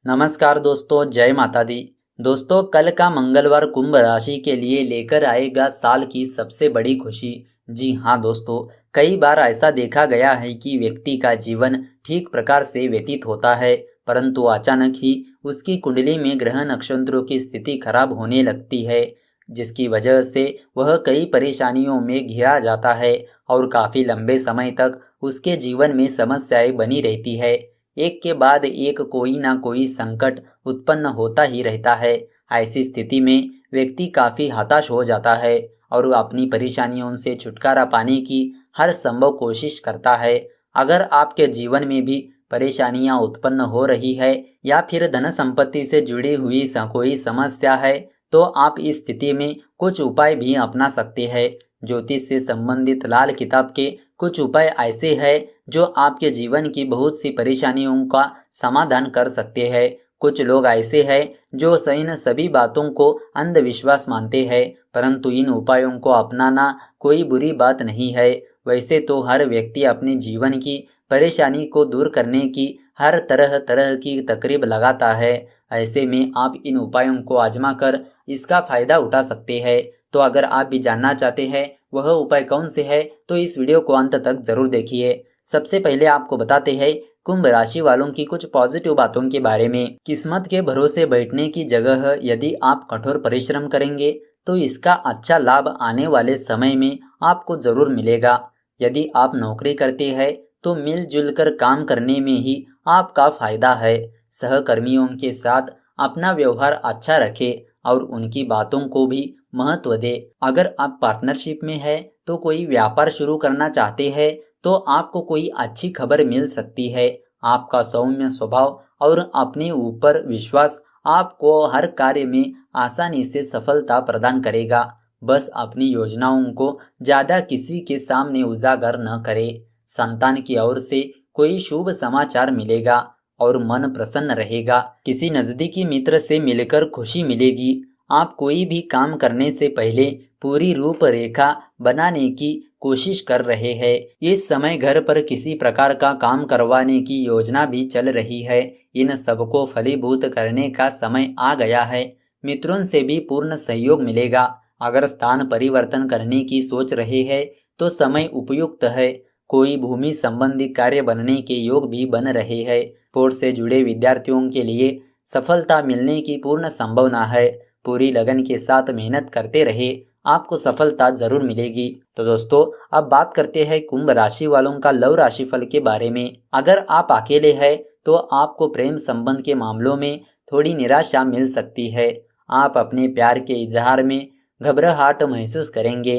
नमस्कार दोस्तों, जय माता दी। दोस्तों, कल का मंगलवार कुंभ राशि के लिए लेकर आएगा साल की सबसे बड़ी खुशी। जी हाँ दोस्तों, कई बार ऐसा देखा गया है कि व्यक्ति का जीवन ठीक प्रकार से व्यतीत होता है, परंतु अचानक ही उसकी कुंडली में ग्रह नक्षत्रों की स्थिति खराब होने लगती है, जिसकी वजह से वह कई परेशानियों में घिरा जाता है और काफी लंबे समय तक उसके जीवन में समस्याएं बनी रहती है। एक के बाद एक कोई ना कोई संकट उत्पन्न होता ही रहता है। ऐसी स्थिति में व्यक्ति काफी हताश हो जाता है और वो अपनी परेशानियों से छुटकारा पाने की हर संभव कोशिश करता है। अगर आपके जीवन में भी परेशानियां उत्पन्न हो रही है या फिर धन संपत्ति से जुड़ी हुई कोई समस्या है, तो आप इस स्थिति में कुछ उपाय भी अपना सकते हैं। ज्योतिष से संबंधित लाल किताब के कुछ उपाय ऐसे हैं जो आपके जीवन की बहुत सी परेशानियों का समाधान कर सकते हैं। कुछ लोग ऐसे हैं जो इन सभी बातों को अंधविश्वास मानते हैं, परंतु इन उपायों को अपनाना कोई बुरी बात नहीं है। वैसे तो हर व्यक्ति अपने जीवन की परेशानी को दूर करने की हर तरह तरह की तकरीब लगाता है। ऐसे में आप इन उपायों को आजमा कर इसका फायदा उठा सकते हैं। तो अगर आप भी जानना चाहते हैं वह उपाय कौन से है, तो इस वीडियो को अंत तक जरूर देखिए। सबसे पहले आपको बताते हैं कुंभ राशि वालों की कुछ पॉजिटिव बातों के बारे में। किस्मत के भरोसे बैठने की जगह यदि आप कठोर परिश्रम करेंगे तो इसका अच्छा लाभ आने वाले समय में आपको जरूर मिलेगा। यदि आप नौकरी करते हैं तो मिलजुल कर काम करने में ही आपका फायदा है। सहकर्मियों के साथ अपना व्यवहार अच्छा रखें और उनकी बातों को भी महत्व दे। अगर आप पार्टनरशिप में है तो कोई व्यापार शुरू करना चाहते हैं तो आपको कोई अच्छी खबर मिल सकती है। आपका सौम्य स्वभाव और अपने ऊपर विश्वास आपको हर कार्य में आसानी से सफलता प्रदान करेगा। बस अपनी योजनाओं को ज्यादा किसी के सामने उजागर न करें। संतान की ओर से कोई शुभ समाचार मिलेगा और मन प्रसन्न रहेगा। किसी नजदीकी मित्र से मिलकर खुशी मिलेगी। आप कोई भी काम करने से पहले पूरी रूपरेखा बनाने की कोशिश कर रहे हैं। इस समय घर पर किसी प्रकार का काम करवाने की योजना भी चल रही है। इन सबको फलीभूत करने का समय आ गया है। मित्रों से भी पूर्ण सहयोग मिलेगा। अगर स्थान परिवर्तन करने की सोच रहे हैं तो समय उपयुक्त है। कोई भूमि संबंधी कार्य बनने के योग भी बन रहे हैं। स्पोर्ट्स से जुड़े विद्यार्थियों के लिए सफलता मिलने की पूर्ण संभावना है। पूरी लगन के साथ मेहनत करते रहे, आपको सफलता जरूर मिलेगी। तो दोस्तों, अब बात करते हैं कुंभ राशि वालों का लव राशिफल के बारे में। अगर आप अकेले हैं तो आपको प्रेम संबंध के मामलों में थोड़ी निराशा मिल सकती है। आप अपने प्यार के इजहार में घबराहट महसूस करेंगे।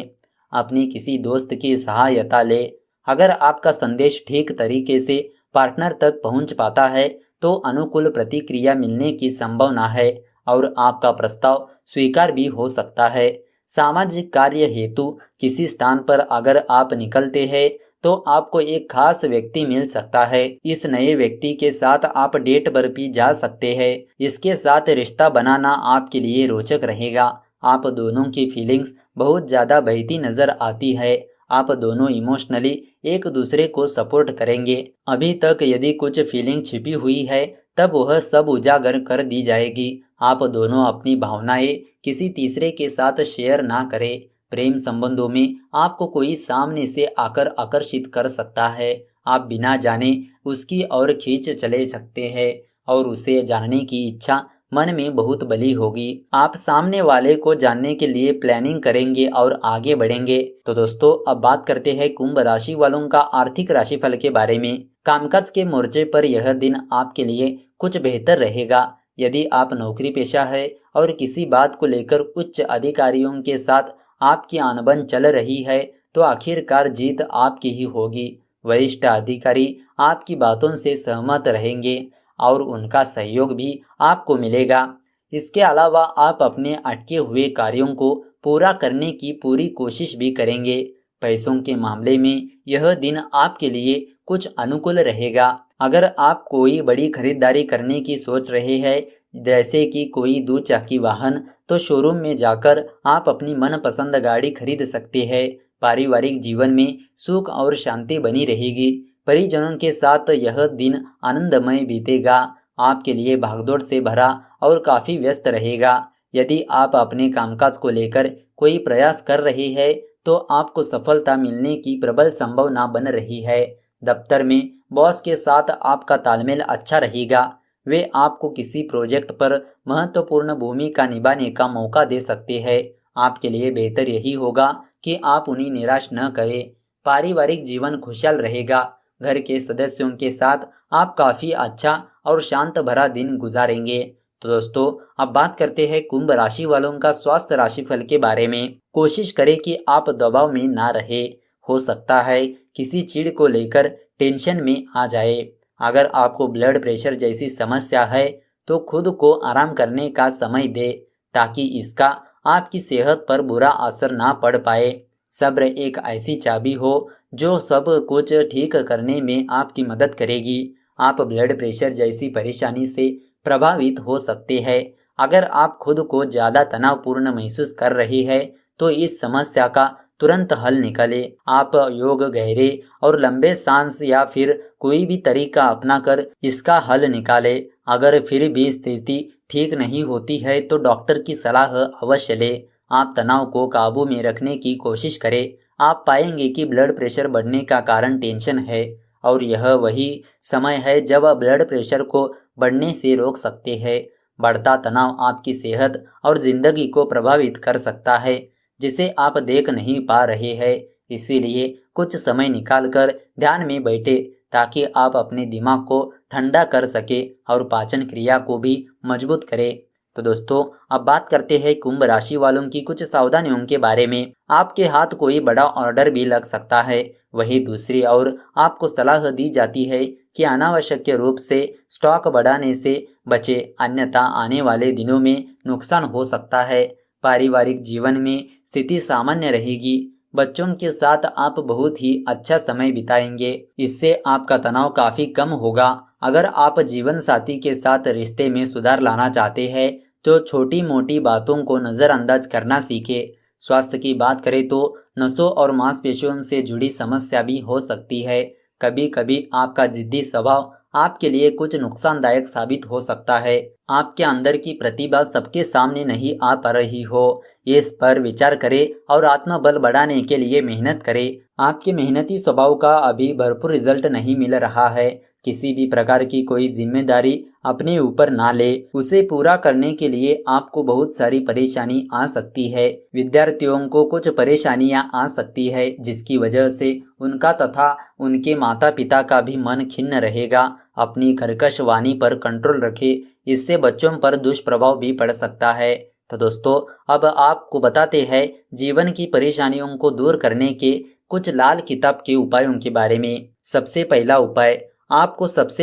अपनी किसी दोस्त की सहायता ले। अगर आपका संदेश ठीक तरीके से पार्टनर तक पहुंच पाता है तो अनुकूल प्रतिक्रिया मिलने की संभावना है और आपका प्रस्ताव स्वीकार भी हो सकता है। सामाजिक कार्य हेतु किसी स्थान पर अगर आप निकलते हैं तो आपको एक खास व्यक्ति मिल सकता है। इस नए व्यक्ति के साथ आप डेट पर भी जा सकते हैं। इसके साथ रिश्ता बनाना आपके लिए रोचक रहेगा। आप दोनों की फीलिंग्स बहुत ज्यादा बहती नजर आती है। आप दोनों इमोशनली एक दूसरे को सपोर्ट करेंगे। अभी तक यदि कुछ फीलिंग छिपी हुई है तब वह सब उजागर कर दी जाएगी। आप दोनों अपनी भावनाएं किसी तीसरे के साथ शेयर ना करें। प्रेम संबंधों में आपको कोई सामने से आकर आकर्षित कर सकता है। आप बिना जाने उसकी ओर खींच चले सकते हैं और उसे जानने की इच्छा मन में बहुत बली होगी। आप सामने वाले को जानने के लिए प्लानिंग करेंगे और आगे बढ़ेंगे। तो दोस्तों, अब बात करते हैं कुंभ राशि वालों का आर्थिक राशिफल के बारे में। कामकाज के मोर्चे पर यह दिन आपके लिए कुछ बेहतर रहेगा। यदि आप नौकरी पेशा है और किसी बात को लेकर उच्च अधिकारियों के साथ आपकी आनबन चल रही है तो आखिरकार जीत आपकी ही होगी। वरिष्ठ अधिकारी आपकी बातों से सहमत रहेंगे और उनका सहयोग भी आपको मिलेगा। इसके अलावा आप अपने अटके हुए कार्यों को पूरा करने की पूरी कोशिश भी करेंगे। पैसों के मामले में यह दिन आपके लिए कुछ अनुकूल रहेगा। अगर आप कोई बड़ी खरीदारी करने की सोच रहे हैं, जैसे कि कोई द्विचक्री वाहन, तो शोरूम में जाकर आप अपनी मनपसंद गाड़ी खरीद सकते हैं। पारिवारिक जीवन में सुख और शांति बनी रहेगी। परिजनों के साथ यह दिन आनंदमय बीतेगा आपके लिए भागदौड़ से भरा और काफ़ी व्यस्त रहेगा। यदि आप अपने कामकाज को लेकर कोई प्रयास कर रहे हैं तो आपको सफलता मिलने की प्रबल संभावना बन रही है। दफ्तर में बॉस के साथ आपका तालमेल अच्छा रहेगा। वे आपको किसी प्रोजेक्ट पर महत्वपूर्ण भूमिका निभाने का मौका दे सकते हैं। आपके लिए बेहतर यही होगा कि आप उन्हें निराश न करें। पारिवारिक जीवन खुशहाल रहेगा। घर के सदस्यों के साथ आप काफ़ी अच्छा और शांत भरा दिन गुजारेंगे। तो दोस्तों, अब बात करते हैं कुंभ राशि वालों का स्वास्थ्य राशिफल के बारे में। कोशिश करें कि आप दबाव में ना रहे। हो सकता है किसी चीज को लेकर टेंशन में आ जाए। अगर आपको ब्लड प्रेशर जैसी समस्या है तो खुद को आराम करने का समय दे ताकि इसका आपकी सेहत पर बुरा असर ना पड़ पाए। सब्र एक ऐसी चाबी हो जो सब कुछ ठीक करने में आपकी मदद करेगी। आप ब्लड प्रेशर जैसी परेशानी से प्रभावित हो सकते हैं। अगर आप खुद को ज़्यादा तनावपूर्ण महसूस कर रहे हैं तो इस समस्या का तुरंत हल निकालें। आप योग, गहरे और लंबे सांस या फिर कोई भी तरीका अपनाकर इसका हल निकालें। अगर फिर भी स्थिति ठीक नहीं होती है तो डॉक्टर की सलाह अवश्य लें। आप तनाव को काबू में रखने की कोशिश करें। आप पाएंगे कि ब्लड प्रेशर बढ़ने का कारण टेंशन है और यह वही समय है जब ब्लड प्रेशर को बढ़ने से रोक सकते हैं। बढ़ता तनाव आपकी सेहत और जिंदगी को प्रभावित कर सकता है जिसे आप देख नहीं पा रहे हैं। इसीलिए कुछ समय निकालकर ध्यान में बैठे ताकि आप अपने दिमाग को ठंडा कर सके और पाचन क्रिया को भी मजबूत करें। तो दोस्तों, अब बात करते हैं कुंभ राशि वालों की कुछ सावधानियों के बारे में। आपके हाथ कोई बड़ा ऑर्डर भी लग सकता है। वहीं दूसरी ओर आपको सलाह दी जाती है कि अनावश्यक रूप से स्टॉक बढ़ाने से बचे, अन्यथा आने वाले दिनों में नुकसान हो सकता है। पारिवारिक जीवन में स्थिति सामान्य रहेगी। बच्चों के साथ आप बहुत ही अच्छा समय बिताएंगे। इससे आपका तनाव काफी कम होगा। अगर आप जीवन साथी के साथ रिश्ते में सुधार लाना चाहते हैं तो छोटी मोटी बातों को नजरअंदाज करना सीखें। स्वास्थ्य की बात करें तो नसों और मांसपेशियों से जुड़ी समस्या भी हो सकती है। कभी कभी आपका जिद्दी स्वभाव आपके लिए कुछ नुकसानदायक साबित हो सकता है। आपके अंदर की प्रतिभा सबके सामने नहीं आ पा रही हो, इस पर विचार करें और आत्मबल बढ़ाने के लिए मेहनत करें। आपके मेहनती स्वभाव का अभी भरपूर रिजल्ट नहीं मिल रहा है। किसी भी प्रकार की कोई जिम्मेदारी अपने ऊपर ना ले। उसे पूरा करने के लिए आपको बहुत सारी परेशानी आ सकती है। विद्यार्थियों को कुछ परेशानियां आ सकती है जिसकी वजह से उनका तथा उनके माता पिता का भी मन खिन्न रहेगा। अपनी कर्कश वाणी पर कंट्रोल रखें, इससे बच्चों पर दुष्प्रभाव भी पड़ सकता है। तो दोस्तों, अब आपको बताते हैं जीवन की परेशानियों को दूर करने के कुछ लाल किताब के उपायों के बारे में। सबसे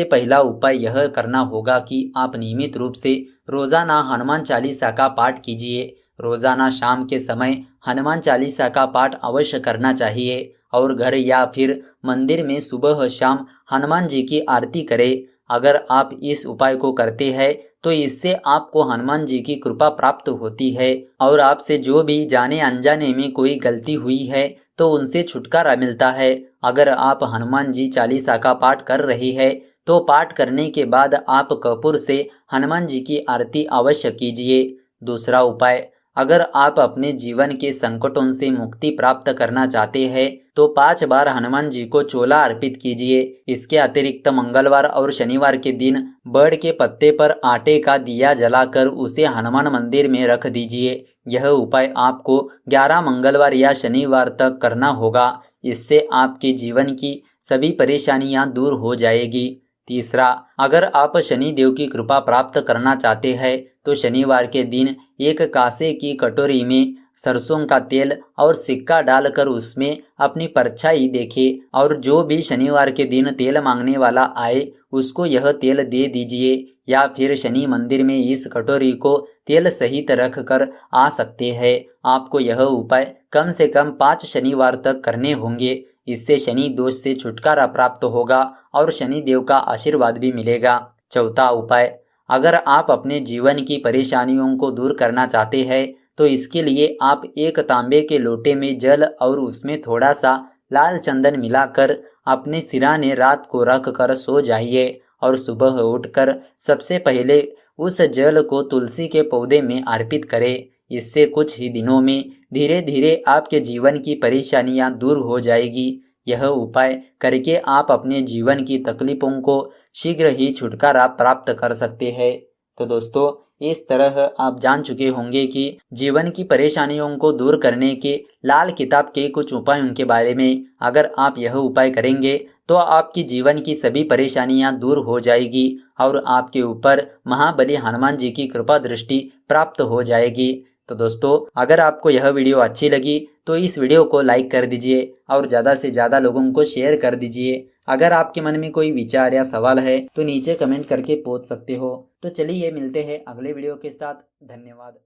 पहला उपाय यह करना होगा कि आप नियमित रूप से रोजाना हनुमान चालीसा का पाठ कीजिए। रोजाना शाम के समय हनुमान चालीसा का पाठ अवश्य करना चाहिए और घर या फिर मंदिर में सुबह शाम हनुमान जी की आरती करें। अगर आप इस उपाय को करते हैं तो इससे आपको हनुमान जी की कृपा प्राप्त होती है और आपसे जो भी जाने अनजाने में कोई गलती हुई है तो उनसे छुटकारा मिलता है। अगर आप हनुमान जी चालीसा का पाठ कर रहे हैं तो पाठ करने के बाद आप कपूर से हनुमान जी की आरती अवश्य कीजिए। दूसरा उपाय, अगर आप अपने जीवन के संकटों से मुक्ति प्राप्त करना चाहते हैं तो 5 बार हनुमान जी को चोला अर्पित कीजिए। इसके अतिरिक्त मंगलवार और शनिवार के दिन बड़ के पत्ते पर आटे का दिया जलाकर उसे हनुमान मंदिर में रख दीजिए। यह उपाय आपको 11 मंगलवार या शनिवार तक करना होगा। इससे आपके जीवन की सभी परेशानियां दूर हो जाएगी। तीसरा, अगर आप शनि देव की कृपा प्राप्त करना चाहते हैं तो शनिवार के दिन एक कांसे की कटोरी में सरसों का तेल और सिक्का डालकर उसमें अपनी परछाई देखें और जो भी शनिवार के दिन तेल मांगने वाला आए उसको यह तेल दे दीजिए या फिर शनि मंदिर में इस कटोरी को तेल सहित रख कर आ सकते हैं। आपको यह उपाय कम से कम 5 शनिवार तक करने होंगे। इससे शनि दोष से छुटकारा प्राप्त होगा और शनि देव का आशीर्वाद भी मिलेगा। चौथा उपाय, अगर आप अपने जीवन की परेशानियों को दूर करना चाहते हैं तो इसके लिए आप एक तांबे के लोटे में जल और उसमें थोड़ा सा लाल चंदन मिलाकर अपने सिरहाने रात को रख कर सो जाइए और सुबह उठकर सबसे पहले उस जल को तुलसी के पौधे में अर्पित करें। इससे कुछ ही दिनों में धीरे धीरे आपके जीवन की परेशानियां दूर हो जाएगी। यह उपाय करके आप अपने जीवन की तकलीफों को शीघ्र ही छुटकारा प्राप्त कर सकते हैं। तो दोस्तों, इस तरह आप जान चुके होंगे कि जीवन की परेशानियों को दूर करने के लाल किताब के कुछ उपायों के बारे में। अगर आप यह उपाय करेंगे तो आपकी जीवन की सभी परेशानियां दूर हो जाएगी और आपके ऊपर महाबली हनुमान जी की कृपा दृष्टि प्राप्त हो जाएगी। तो दोस्तों, अगर आपको यह वीडियो अच्छी लगी तो इस वीडियो को लाइक कर दीजिए और ज़्यादा से ज़्यादा लोगों को शेयर कर दीजिए। अगर आपके मन में कोई विचार या सवाल है तो नीचे कमेंट करके पूछ सकते हो। तो चलिए मिलते हैं अगले वीडियो के साथ। धन्यवाद।